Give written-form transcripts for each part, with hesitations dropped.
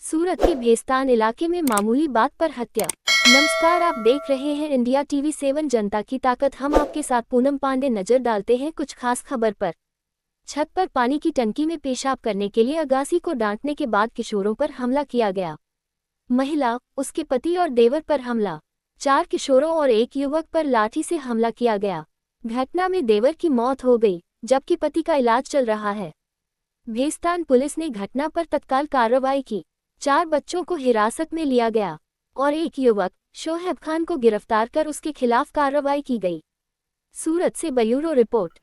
सूरत के भेस्तान इलाके में मामूली बात पर हत्या। नमस्कार, आप देख रहे हैं इंडिया टीवी 7 जनता की ताकत। हम आपके साथ पूनम पांडे नजर डालते हैं कुछ खास खबर पर। छत पर पानी की टंकी में पेशाब करने के लिए अगासी को डांटने के बाद किशोरों पर हमला किया गया। महिला, उसके पति और देवर पर हमला। 4 किशोरों और एक युवक पर लाठी से हमला किया गया। घटना में देवर की मौत हो गई, जबकि पति का इलाज चल रहा है। भेस्तान पुलिस ने घटना पर तत्काल कार्रवाई की। 4 बच्चों को हिरासत में लिया गया और एक युवक शोहेब खान को गिरफ्तार कर उसके खिलाफ कार्रवाई की गई। सूरत से ब्यूरो रिपोर्ट।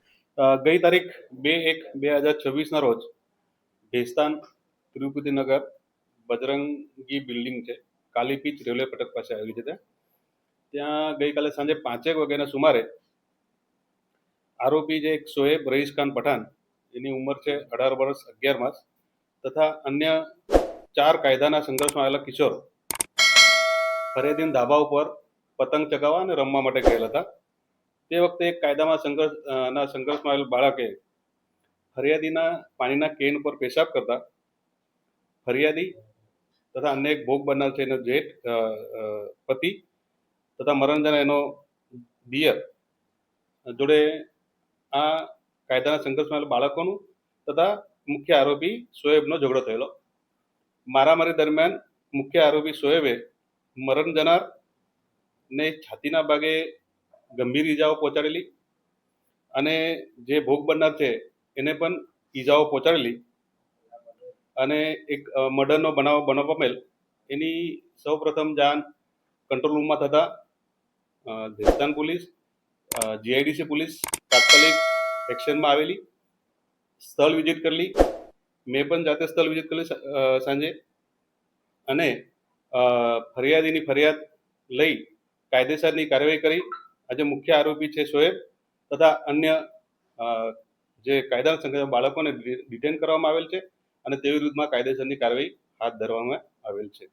ગઈ તારીખ 2/1/2026ના રોજ ભેસ્તાન તિરુપતિનગર બજરંગી બિલ્ડિંગ છે, કાલી પીચ રેલવે ફાટક પાસે આવેલી છે. ત્યાં ગઈકાલે સાંજે 5 વાગ્યાના સુમારે આરોપી જે એક શોએબ રઈસ ખાન પઠાણ, એની ઉંમર છે 18 વર્ષ 11 માસ, તથા અન્ય 4 કાયદાના સંઘર્ષમાં આવેલા કિશોરો ફરિયાદીના ધાબા ઉપર પતંગ ચગાવવા અને રમવા માટે ગયેલા હતા. તે વખતે એક કાયદામાં સંઘર્ષમાં આવેલ બાળકે ફરિયાદીના પાણીના કેન પર પેશાબ કરતા ફરિયાદી તથા અન્ય એક ભોગ બનનાર છે એનો જેઠ પતિ તથા મરણજના એનો દિયર જોડે આ કાયદાના સંઘર્ષમાં આવેલ બાળકોનું તથા મુખ્ય આરોપી શોએબનો ઝઘડો થયેલો. મારામારી દરમિયાન મુખ્ય આરોપી શોએબે મરણ જનાર ને છાતીના ભાગે ગંભીર ઈજાઓ પહોંચાડેલી અને જે ભોગ બનનાર છે એને પણ ઈજાઓ પહોંચાડેલી અને એક મર્ડરનો બનાવ પામેલ એની સૌપ્રથમ જાણ કંટ્રોલ રૂમમાં થતા ભેસ્તાન પોલીસ, જીઆઈડીસી પોલીસ તાત્કાલિક એક્શનમાં આવેલી, સ્થળ વિઝિટ કરેલી. મેં પણ જાતે સ્થળ વિઝિટ કરેલી સાંજે અને ફરિયાદીની ફરિયાદ લઈ કાયદેસરની કાર્યવાહી કરી. આજે મુખ્ય આરોપી છે શોએબ તથા અન્ય જે કાયદાના સંઘર્ષમાં બાળકોને ડિટેન કરવામાં આવેલ છે અને તે વિરુદ્ધમાં કાયદેસરની કાર્યવાહી હાથ ધરવામાં આવેલ છે.